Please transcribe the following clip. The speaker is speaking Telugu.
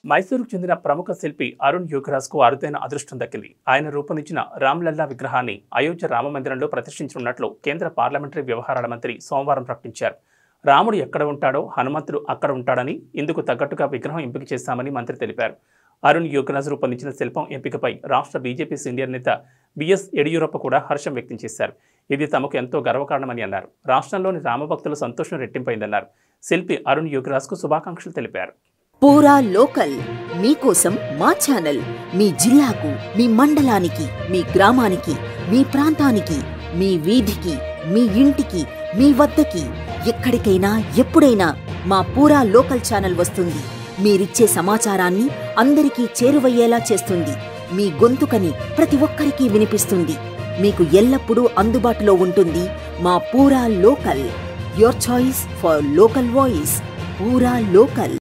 మైసూరుకు చెందిన ప్రముఖ శిల్పి అరుణ్ యోగరాజ్కు అరుదైన అదృష్టం దక్కింది. ఆయన రూపొందించిన రామ్లల్లా విగ్రహాన్ని అయోధ్య రామమందిరంలో ప్రతిష్ఠించనున్నట్లు కేంద్ర పార్లమెంటరీ వ్యవహారాల మంత్రి సోమవారం ప్రకటించారు. రాముడు ఎక్కడ ఉంటాడో హనుమంతుడు అక్కడ ఉంటాడని, ఇందుకు తగ్గట్టుగా విగ్రహం ఎంపిక చేశామని మంత్రి తెలిపారు. అరుణ్ యోగరాజ్ రూపొందించిన శిల్పం ఎంపికపై రాష్ట్ర బీజేపీ సీనియర్ నేత బిఎస్ యడియూరప్ప కూడా హర్షం వ్యక్తం చేశారు. ఇది తమకు ఎంతో గర్వకారణమని అన్నారు. రాష్ట్రంలోని రామభక్తుల సంతోషం రెట్టింపైందన్నారు. శిల్పి అరుణ్ యోగరాజ్కు శుభాకాంక్షలు తెలిపారు. పూరా లోకల్ మీకోసం మా ఛానల్ మీ జిల్లాకు, మీ మండలానికి, మీ గ్రామానికి, మీ ప్రాంతానికి, మీ వీధికి, మీ ఇంటికి, మీ వద్దకి, ఎక్కడికైనా ఎప్పుడైనా మా పూరా లోకల్ ఛానల్ వస్తుంది. మీరిచ్చే సమాచారాన్ని అందరికీ చేరువయ్యేలా చేస్తుంది. మీ గొంతుకని ప్రతి ఒక్కరికి వినిపిస్తుంది. మీకు ఎల్లప్పుడూ అందుబాటులో ఉంటుంది మా పూరా local. Your choice for local voice. పూరా లోకల్.